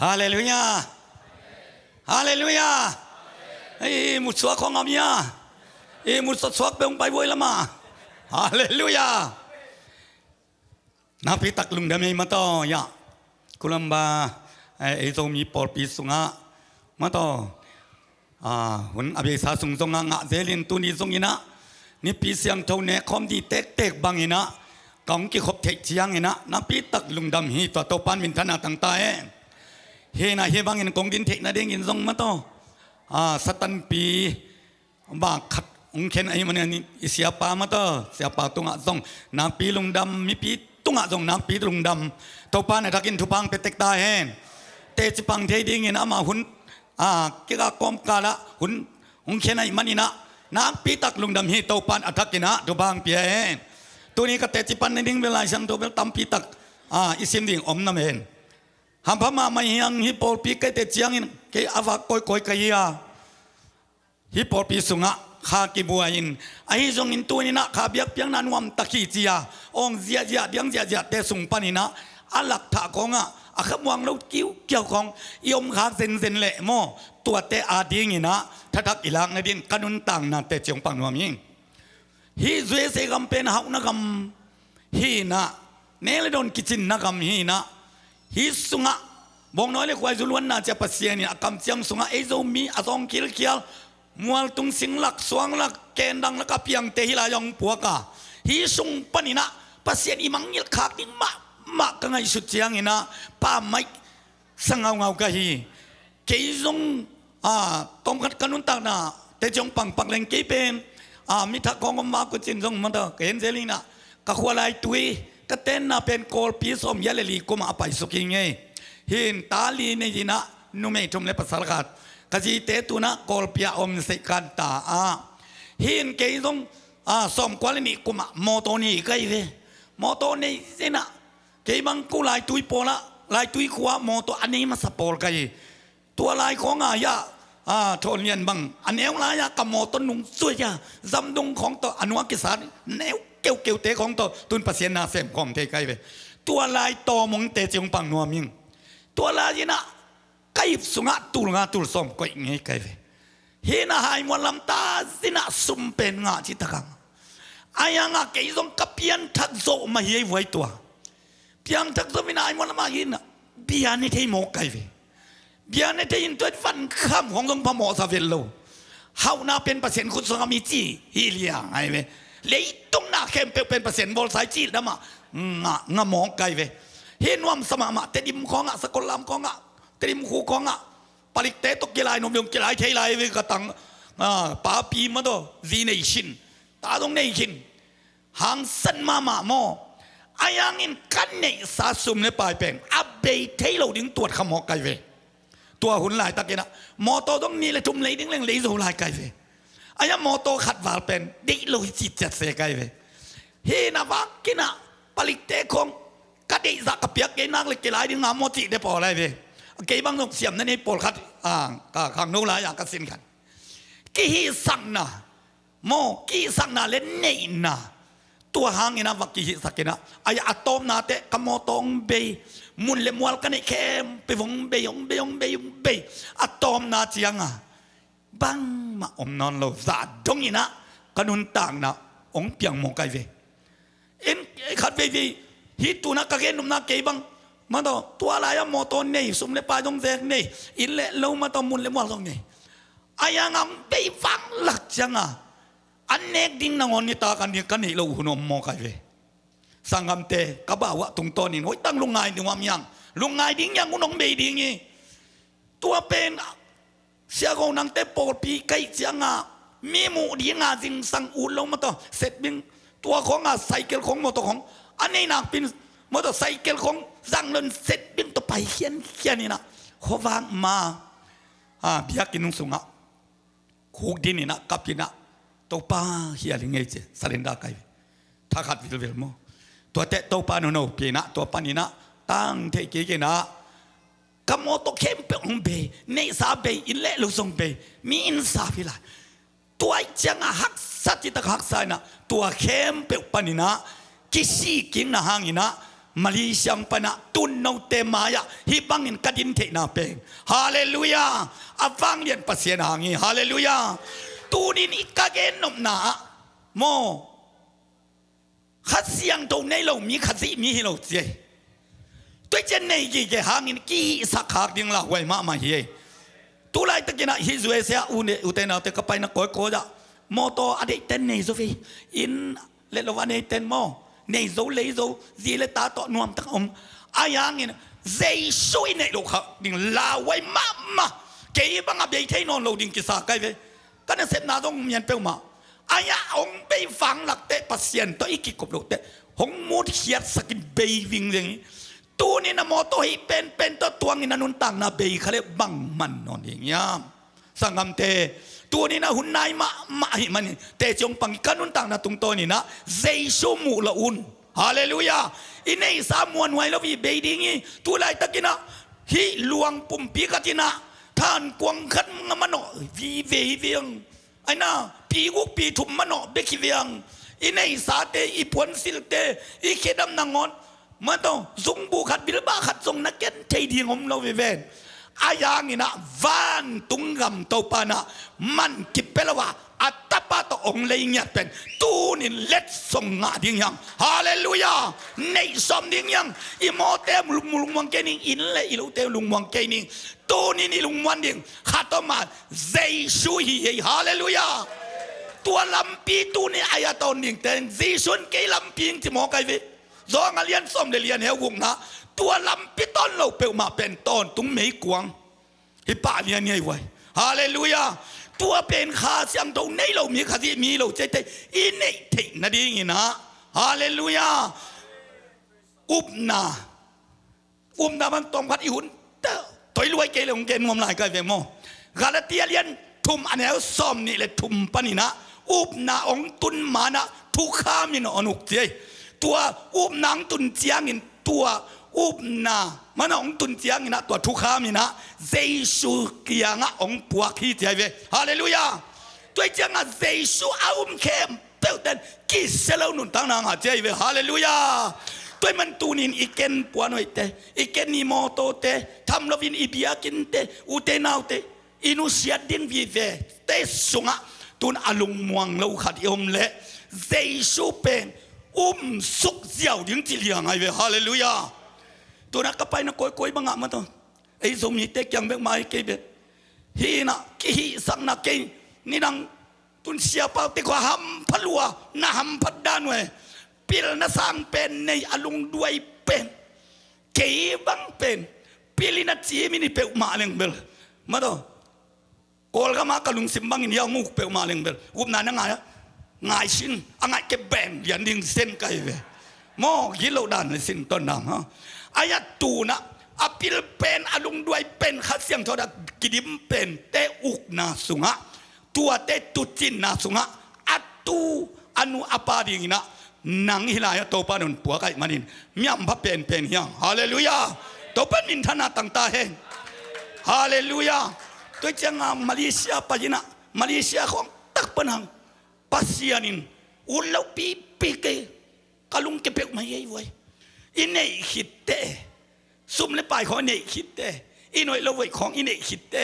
ฮาเลลูยาฮาเลลูยาไอ้มุสวะของอามียไอ้มุสวะเป็นไปบ่อยละมาฮาเลลูยานาพิตักลุงเดมีมาต่อยะกุลัมบาไอ้ทรงมีปอปีสุงะมาต่อหุ่นอภิษาสุงทรงงะเซลินตุนีทรงยินะนี่ปีเสียงเท่าเนคอมดีเต็กบังยินะกองกี่ขบเทกเชียงยินะนาพิตักลุงดำฮีตัวโตปันวินธนาต่างตาเฮนะเฮบังยินกองดินเทกนาเด้งยินทรงมาต่อสตันปีบากขัดองเข็นไอ้มันนี่เสียปามาต่อเสียปาตุงะทรงนาปีลุงดำมีปีตุงะทรงนาปีลุงดำโตปันทักินทุพังเป็นเต็กตาเฮเตจิปังเทดิ้งยินะมาหุ่นกี่กากอมกาละหุ่นองเข็นไอ้มันนี่นะน้ำปีตักลุงดำฮีโตปันอัฐกินะทุบางเปียตัวนี้ก็เตจิปันในดิ้งเวลาฉันตัวเป็นตั้มปีตักอิสิมดิ่งอมน้ำเองหำพม่าไม่ยังฮิปโปปีกเตจิยังอินเกอาวากอยกยาฮิปโปปีสุงะข้ากิบัวอินไอ้จงอินตัวนี้นะข้าเบียกเพียงนั้นวมตะกี้จียองเจียเบียงเจียเตสุงปันนี่นะอัลลักถะของขบวงเราเกี่ยวของยมขาเซนเละโมตัวเตอาดีงี้นะทักอิลังในดินกันุนต่างนะเตจงปังนวมิงฮีเจเซกัมเป็นหาวนกัมฮีนะเนลดอนกิจินนะกัมฮีนะฮีสุงะบงน้อยเล็กวัยจุลวันน่าจะปัสเซียนี่กัมเจียงสุงะเอโซมีอซองคิลมัวตุงสิงลักสวงลักแกนดังลักเปียงเตหิลายองปัวกาฮีสุงปนินะปัสเซียนี่มังยิลขาดนี่มากังไงสุดเจียงนี่นะป้าไม่สังเอากะฮีเกยจงตอมกัดกันุนตากนะเตจงปังเลงเกยเป็นมิทักของมากุจินจงมันเถอะเห็นเจลินะกะขวาลายตุยกะเต้นนะเป็นโกลปีสมยาเลลีกุมอภัยสุกิงไงเห็นตาลีในจีนะนุ่มเอทุมเลปสารกัดกะจีเตตุนะโกลปีอมเสกันตาเห็นเกยจงสมกวาลนี่กุมโมโตนี่ไกเวโมโตนี่เจนะเกยบังกูลายตุยโปละลายตุยขวาโมโตอันนี้มาสปอลไกตัวลายของยาโทนเนียนบังอันเอวลายกะโมต้นนุงสวยยาจำดุงของตัวอนุวักิสานแนวเกี่ยวเตะของตัวตุนปัสเซียนาเซมของเทไกเวตัวลายโตมงเตจงปังนัวมิงตัวลายนะไก่สุงะตุลงะตุลสมก็ยังไงไกเวเฮนะหายมวลลำตาสินะสุมเป็นงะจิตกังอายังเกยจงกับเพียนทักโซมาเฮยไว้ตัวเพียงทักโซไม่นายมวลมาหินเบียนในเทโมไกเวเบียร์ในที่ยินตัวฟันข้ามของหลวงพ่อหมอซาเวลโลเฮานาเป็นเปอร์เซ็นต์คุณสงามีจีฮิเลียไงเว้เลยตรงหน้าเข้มเป็นเปอร์เซ็นต์บอลสายจีนะมางะหมองไกเว้เห็นว่าสมาเตดิมของสกุลลามของเตดิมคู่ของปริกเตตกกีฬานมยงกีฬาเทลายเวกตังปาปีมาdoจีเนชินตาตรงเนชินหางสันมาโมอายังอินกันเนสาสุมในปลายเป็นอับเบย์เทโลดึงตรวจขมอกไกเวตัวหุ่นลายตะเกียนะมอโตต้องนี่เลยทุ่มเลยดิ้งเล่งเลยสูลายไกเวอายะมอโตขัดวาลเป็นดิโลจิตจัดเสกไกเวเฮนะวักกินะปลิกเตคงกัดดิสักเปียกเกนักเลยเกลายดิ้งงามโมจิเดปออะไรเวเกบังนกเสียมนั่นนี่ปอลขัดก็ขังนู้ลายอย่างกัสินกันกีฮิสังนะโมกีสังนะเล่นเนนะตัวหางนะวักกีฮิสักนะอายะอะตอมนาเตกมอตองเบมุนเลมัวกันไอ้เข้มไปวงเบยอะตอมนาเจียงบังมาอมนอนโลซาดงอีนะกนุนต่างนะองเปียงมองไกเวเอ็นขัดเวทีฮิตุนะกะเกนุมนาเกบังมาต่อตัวอะไรอะโมโตนนี่สมเลปาดงเซกนี่อินเล่เรามาต่อมุนเลมัวตรงนี้อายังอังไปฟังหลักจังอันเนกดิ้งนางอนนี่ตากันนี่กันนี่เราหุ่นอมมองไกเวสังคมเตะกบ่าวตุงตอนี่โอ้ยตั้งลุงไงนี่ว่ามียังลุงไงดิ้งยังกุนองเบยดิ้งนี่ตัวเป็นเสียกองนังเตะโปรปีไก่เสียงมีหมูดิ้งจิงสังอุลงมาต่อเสร็จบิงตัวของไซเคิลของมอเตอร์ของอันนี้นักเป็นมอเตอร์ไซเคิลของสังเลินเสร็จบิงตัวไปเขียนนี่นะเขาวางมาพี่กินนุ่งสุงคูกดินนี่นะกับพี่นะตัวป้าเฮียลิงเอเจสเลนดาไก่ถ้าขัดวิลเวลโมตัวเตะตัวปานโนปีนะตัวปานินะตั้งเทกิเกนะกมอตเข้มเปองเบเนซาเบอินเล่ลุซงเบมีอินซาฟิลาตัวจังหักสัจจิตหักสายนะตัวเข้มเปปานินะกิซีกินนะหางอินะ มาลีเซียงปนะตุนเอาเตมายะฮิบังอินกัดินเทนาเป็นฮาเลลูยาอาฟังเรียนปัสเซียนหางีฮาเลลูยาตูนินอิกาเกนนมนาโมขัดเสียงตรงในเรามีขัดสิมีให้เราเจตัวเจนในกี่แกหางินกี่สักขากดิ่งละไว้มาเฮตัวไรตะกี้นะฮิจเวเซียอุเตนาเตก็ไปนะก้อยก้อยจ้ะโมโตอดีตเต้นในโซฟีอินเลลวันในเต้นโมในโซเลโซซีเลตาต่อนวมตะอมอายังงินเจช่วยในโลกดิ่งลาไว้มาเกี่ยบังอาเบยเทนอนเราดิ่งกิสาไกเวก็นั่นเสพนาต้องมีนเปลมาอายะองไปฟังหลักเตะปัสเซียนตัวอีกกบโลกเตะหงมูดเขียดสกินเบยวิ่งอย่างนี้ตัวนี้นะโมโตให้เป็นตัวงินนุนต่างนะเบยเขาเรียกบังมันนอนอย่างเงี้ยสังคมเตตัวนี้นะหุ่นนายมาหิมันเตจงปังกันนุนต่างนะตรงตัวนี้นะเจชูมูละอุนฮาเลลูยาอินในสามวันไว้แล้ววิเบยดิ้งตัวไรตะกินะฮิลวงปุ่มปีกัตินะท่านกวงขันมันอวีเวียงไอ้น่าปีกุกปีถุมมันอเบกิเวียงอินในสาเตอีพวนสิลเตอีเคดำนางอนมาต้องซุงบุขัดบิลบาขัดทรงนักเก็ตเทดีงมเราเวนอายังนี่นะวันตุงกำตัวปานะมันกิเปลว่าอัตตาตองเลยเนี่ยเป็นตูนี่เล็ดส่งงาดิ่งยังฮาเลลูยาในสมดิ่งยังอิโมเตมลุงวังเกนิงอินเลยอิลูเตลุงวังเกนิงตูนี่ลุงวันดิ่งขัดมาเจชูฮีฮาเลลูยาตัวลำปีตูนี่อายะตอนดิ่งแต่เจชุนเกลำปีงที่มอไกเวจองเลียนส้มเลียนเฮวงนะตัวลำปีต้นเราเปลมาเป็นต้นตุ้งไม่กวางฮิปาเลียนไงไว้ฮาเลลูยาตัวเป็นข้าเสียงตรงในเรามีข้าที่มีเราใจอินในเทนดีงี้นะฮาเลลูยาอุบนามันตรงพัดอีหุ่นแต่ถอยรวยเกลงเกณฑ์มอมลายกันเวมอกาลาเตียเลียนทุ่มอันเอลซ้อมนี่เลยทุ่มปนินะอุบนาองตุนมานะทุกข้ามินอนุกเจตัวอุบนางตุนเจียงินตัวอุบนามันองตุนเจียงินะตัวทุกข้ามินะเจสุกียงะองปวกขี้เจเวฮาเลลูยาตัวเจียงะเจสุอาอุมเข้มเปิลเดนกิเซลนุนตั้งนางเจเวฮาเลลูยาตัวมันตูนินอีเกนปวานอยเตอีเกนนิโมโตเตทำลวินอีเบียกินเตอุเตนาวเตอินุเซียดินวีเวเตสุงะตุนอลุงมวงเราขัดยมเละเจสุเป็นสุกเจียวดิ้งจิเลียงไงเวฮาเลลูยาตัวนักไปนักก้อยบังอามาตัวไอ้สมนิเตยังเบกมาเก็บฮีนะกีสังนักเกนี่นังตุนเสียเป้าติกว่าหำพลัวนะหำพัดดานเวปิลนะสังเป็นในอลุงด้วยเป็นเกยบังเป็นปิลินะจีมินิเปกมาเลงเบลมาตัวโกลกามากลุงสิมบังอินยามุกเปกมาเลงเบลอุบนานังไงง่ายสินอ่างเก็บแบ่งยันดิ่งเส้นไกเวมอกิโลดานสินต้นนางฮะอายะตูนะอภิลเป็นอลุงด้วยเป็นขัดเสียงทอดกิดิมเป็นเตอุกนาสุงะตัวเตตุจินนาสุงะอัตูอนุอปาดิงนะนางฮิลายะโตปานุนปัวไก่มานินมีอัมพเป็นยังฮาเลลูยาโตเป็นมินทนาตั้งตาเฮงฮาเลลูยาตัวจังมาเลเซียปะจินะมาเลเซียของตักปนังpasianin ulau pipi ke kalung ke pek mai voi inei khitte sum le pai khong inei khitte inoi lo voi khong inei khitte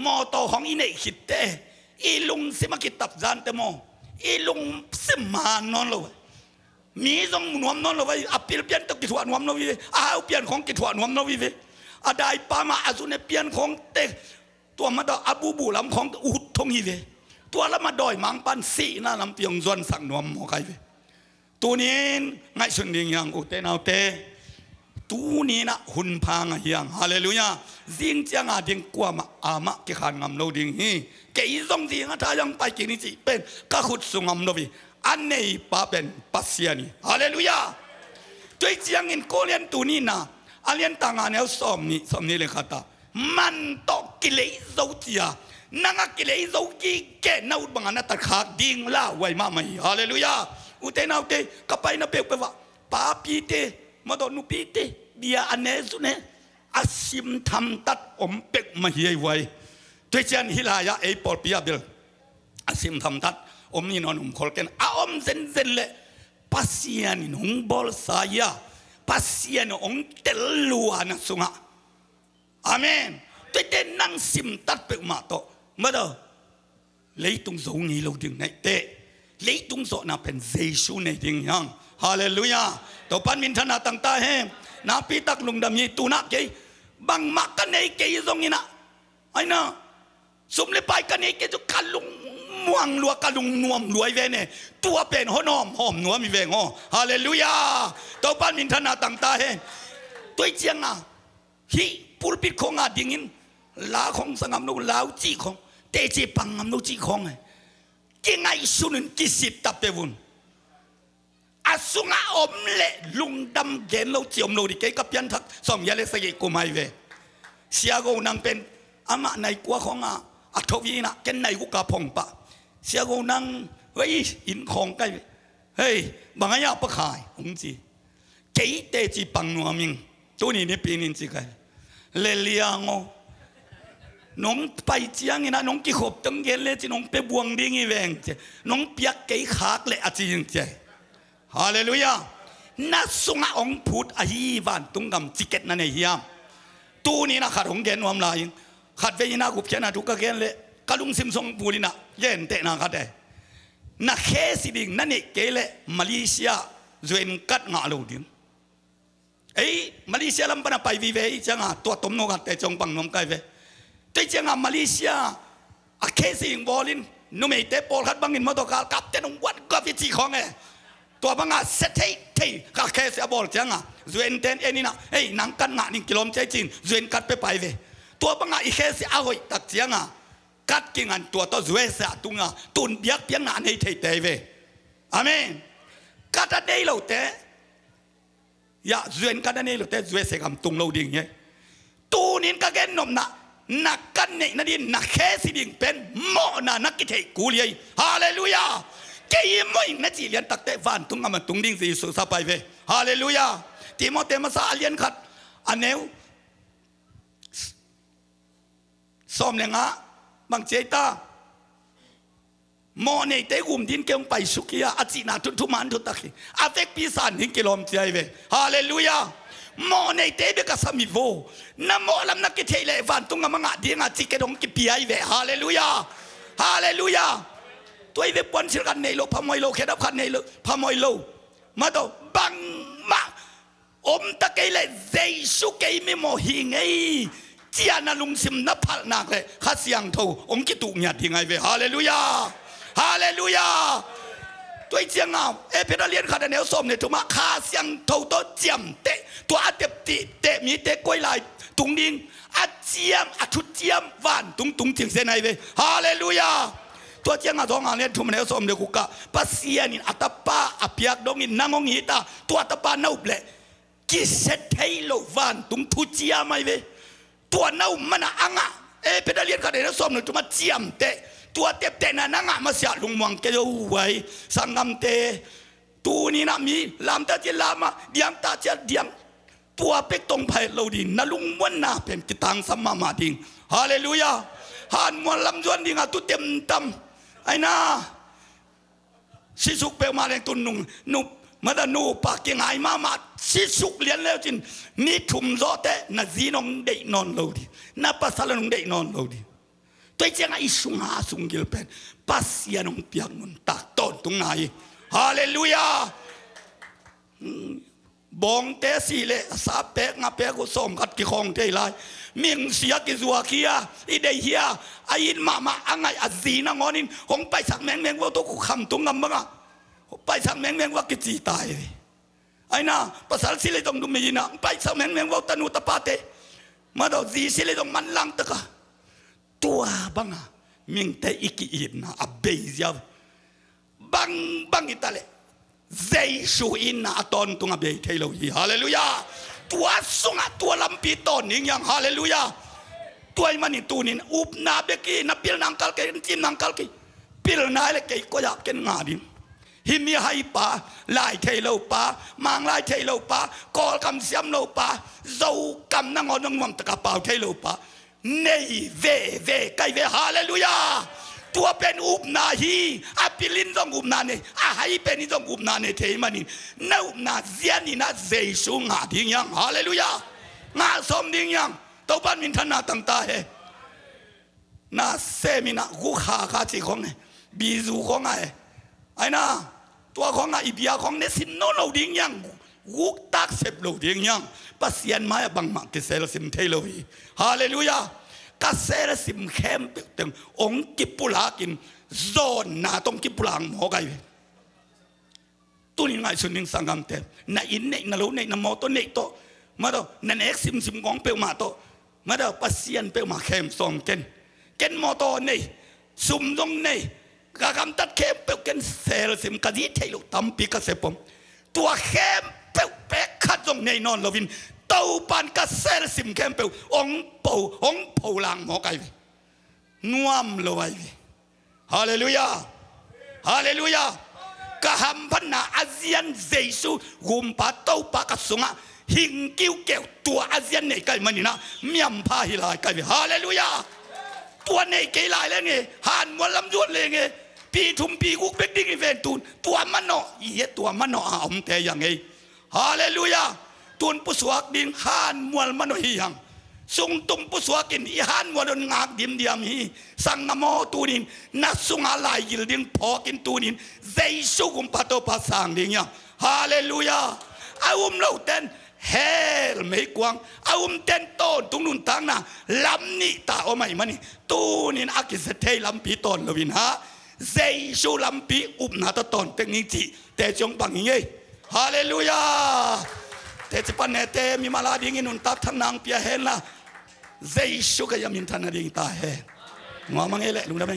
mo to khong inei khitte ilung sima kitap jan te mo ilung sima non lo mi jong nuam non lo vai apil pian tok ki thwa nuam no vi a pian khong ki thwa nuam no vi adai pa ma azune pian khong te ตัวมาดออาบูบูลำของอุดทงฮีเวตัวละมาดอยมังปันสีน่าลำเปียงจวนสั่งนวมหมอไก่เวตัวนี้ไงส่วนดิ่งยังอุเตนเอาเตตัวนี้นะหุ่นพังยังฮาเลลูยาจิงจังอาดิ่งกว่ามาอามะกิขานงำโนดิ่งฮีเกยซงดิ่งถ้ายังไปกินนี่จีเป็นก็ขุดสุงำโนบีอันนี้ป้าเป็นปัสยานีฮาเลลูยาตัวจังอินโคเลียนตัวนี้นะอันเลียนต่างอันเอลสอมนี่เลยค่ะตามันตกกิเลสโซเจียนังกิเลสโซกีแกน่าอุดบังอันนั้นตัดขาดดิ่งล่าไว้มาไม่ฮาเลลูยาอุเทนาอุเตกับไปนับเปกว่าป้าปีเตมาโดนนุปีเตเบียอันเนสุเนอาซิมทำตัดอมเป็กมาเฮียไว้ตัวเจนฮิลายาเอปอลปิอาเบลอาซิมทำตัดอมนี่นอนอมคอลเกนอาอมเซนเลยปัสยานินหงบอลสายา pasien ong telua na sunga amen tôi tên năng sim tắt bệ mà to mà đâu lấy tung dấu nghi lâu tiếng này tệ lấy tung dấu na pen Giêsu này tiếng yang hallelujah tôi pan min thana tăng ta hem na pi tak lung đam ni tu na cái bằng mặc cái này cái giống như na ai na sum le pai cái này cái chỗ cả lung muang lúa cả lung nuông lúa về này tua pen hòm nuông mi về ngô hallelujah tôi pan min thana tăng ta hem tôi chiang na hi pulpit không à dingin lá không sang ngam nô láo chỉ không tê chỉ bằng ngam nô chỉ không này cái ngày xuân cái xịt tập bê vun sunga om lệ lung đâm gen lâu chiều lâu đi cái cấp nhân thắc xong giờ lấy xây của mày về xia gấu năng pen ama này quá không à thâu gì nè cái này cũng cả phong bạ xia gấu năng vậy in không cái hey bằng cái nào bắt khai không gì cái tê chỉ bằng nuông mình tôi nhìn pin chỉ cái lệ liang nông bay chiang na nông kí hộp tăng gen lệ chỉ nông pe buông đi nghe về nông biếc cái khác lệ chỉ như thế hallelujah na sunga ong put a hi van tung gam ticket na ne hiam tu ni na khat ong gen wam la yin khat ve na gup chana tu ka gen le kalung sim song pulina yen te na khat de na khe si ding na ne ke le Malaysia zuen kat nga lo dim ei Malaysia lam pana pai vi ve changa to tom no ga te chong pang nom kai ve te changa Malaysia a khe si ing bolin no me te pol khat bangin mo to kal kap te nong wat ka vi chi khong eตัวบังอาเสถียรก็แค่เสียบอลจังอ่ะจวนเต้นเอ็นี่นะเฮ้ยนังกันงานนี่กิโลเมตรจีนจวนกัดไปเวตัวบังอาอีแค่เสียเอาไว้ตักจังอ่ะกัดกิ่งอันตัวต่อจวนเสียตุงอ่ะตุนเบียกเพียงงานให้เทเตเวอเมนกัดได้เราแต่ยาจวนกัดได้เราแต่จวนเสียกำตุงเราดิ่งเงี้ยตัวนี้ก็แค่นมนะนักกันเนี่ยนั่นดินักแค่สิดิ่งเป็นหม้อน่ะนักกิจกูเลยฮาเลลูยาcái mỗi ngày chỉ liên tắc tệ van tung ngắm tung đinh gì sự sa bài về hallelujah tìm một tema sa liên khát anh nếu xóm này ngã bằng chế ta mỗi ngày tế gồm din kêu bài suy kia à chỉ na tụt man tụt tắc à vek pi san hin kilom chế về hallelujah mỗi ngày tế biết cái sami vô nam mỗi làm nắc cái thế lệ van tung ngắm ngã đi ngã chỉ cái đông cái pi về hallelujah hallelujahตัวเว็บวันศิลกันในโลกพมอยโลแค่ดับขันในโลกพมอยโลมาต่อบังมาอมตะเกยเลยเจสุเกยไม่โมหิงไอ้เจียนาลุงซิมนับพันนักเลยข้าเสียงเท่าองค์กิตุหยัดยังไงเว้ฮาเลลูยาฮาเลลูยาตัวเจียงเอาเพดเลียนขันแนวส้มเนี่ยถูกมาข้าเสียงเท่าตัวเจียมเตะตัวอาเตปติเตะมีเตะกล้วยลายตุงดิงอาเจียมอาชุดเจียมหวานตุงเจียงเซนไอเว้ฮาเลลูยาตัวเจ้าท้องอันนี้ทุ่มเนื้อสมเด็จกุกะภาษีนี่อัตปาอภิยักดงอินนางงหิตาตัวอัตปาเน่าเปล่กิเศษเทโลวันตุงทุจียไม่เวตัวเน่ามันอ่างเพดเลียนกันเนื้อสมเนี่ยตัวมาเจียมเตะตัวเตะเตะนั่นอ่างมาเสียลุงมองเกลียวไว้สังกำเตะตัวนี้นะมีลำตาเจลามาเดียงตาเจเดียงตัวเป็กตรงไผ่เราดินนั่นลุงวันน่าเป็นกิตังสัมมามาดิงฮาเลลูยาฮันมวลลำจวนดิงอ่ะตุเต็มตำไอ้น่าสิสุกเปลมาเรียนตุนนุ่งนุบมาดนูปากยังไงมาสิสุกเรียนแล้วจินนี่ทุ่มโซเตน่ะจีนงเด็กนอนเราดิน่ะภาษาเรานงเด็กนอนเราดิตัวเจ้าไอ้สุงหาสุงกิลเป็นภาษานงเปียงมุนตากต้นตรงไหนฮาเลลูยาบองเตสีเลสาเปกงาเปกุสมกัดกิคองเทไลมิงเสียกิจัวเคียอีเดียไอ้ยินมาอังไงอจีนางอนินคงไปสักแมงว่าตัวกูคำตุงงำบ้างอ่ะไปสักแมงว่ากิจีตายไอ้น่ะภาษาสิเลต้องดูมีนะไปสักแมงว่าตนุตปาเตมาดูจีสิเลต้องมันลังตะกะตัวบ้างอ่ะมิงเตอีกีอินนะอับเบย์ยาวบังอิตาเลเจสุอินนะตอนตุงอับเบย์เทโลยีฮาเลลูยาตัวสุงตัวลำปีตอนนี้ยังฮาเลลูยาตัวมันนี่ตัวนี้อุบนาเบกีนับพิลนังคัลเกนจิมนังคัลกีพิลนาเลกีก็อยากเกินงาดิหิมีให้ป่าลายเทโลป่ามังลายเทโลป่ากอลคำเสียมโลป่าเจ้ากำนังอนงวังตะกะเป่าเทโลป่าเนยเวไกเวฮาเลลูยา ตัวเป็นอุบนาฮีอาปิลินต้องอุบนาเนี่ยอาให้เป็นนี่ต้องอุบนาเนี่ยเทมันนี่น่าอุบนาเสียนี่น่าเจสุงาดิ้งยังฮาเลลูยางาสมดิ้งยังตัวบ้านมินทนาตั้งตาเฮน่าเซมินะกูขาขาจีของเนี่ยบีจูของไงไอ้น่ะตัวของไงอีเบียของเนี่ยสินโนโลดิ้งยังกูตักเสพโลดิ้งยังปัสยันมาบังมักที่เซลสิมเทโลวีฮาเลลูยาก็เซลสิมเข้มตึงองกิปุลากินโซนนาต้องกิปุลังหมอไก่ตัวนี้ไงสุนิงสังกัมเตน่าอินเนน่ารู้เนน่าโมโตเนโตมาดูนั่นเอกสิมกองเปลมาโตมาดูปัสยันเปลมาเข้มส่งเกนโมโตเนซุ่มตรงเนกากำตัดเข้มเปลเกนเซลสิมกะดีเทลุตั้มปีกเสพผมตัวเข้มเปลเป๊กขัดตรงเนนอนลวินตัวปันกเซลสิมเข้มเปลองปูลังหมอไก่น่วมลอยฮาเลลูยาฮาเลลูยากะฮัมพันนาอาเซียนเจสุกุมปัตโตปากสุงะหิงกิ้วเกี่ยวตัวอาเซียนในไก่มันนี่นะเมียมพาฮิลายไก่ฮาเลลูยาตัวในเกลายเลยไงหันวันลำดวนเลยไงปีทุมปีกุกเบกดิ้งอีเวนตูนตัวมันเนาะตัวมันเนาะอมแต่ยังไงฮาเลลูยาตุนปุสวกดินหันมวลมันเฮียงสุงตุมปุสวกินอีหันมวลงากดิมเดียมฮีสังนโมตูนินนักสุงอะไรยิลดินพอกินตูนินเจสุกุมปัตโตปัสสังดิงยังฮาเลลูยาอาวุมเราเต้นเฮลไม่กวางอาวุมเต้นโตตุงนุนตังนะลำนี้ตาโอไม่มันนี่ตูนินอากิสเทลำปีตอนลวินฮะเจสุลำปีอุบนาตตอนเป็นนิจิแต่จงปังยังไงฮาเลลูยาแต่จะปันเนเตมีมาลาดิ้งนุนตักทนางเปียเฮนละเจสุก็ยังมินทันดิ่งตาเฮงอมังเอเล่ลุงได้ไหม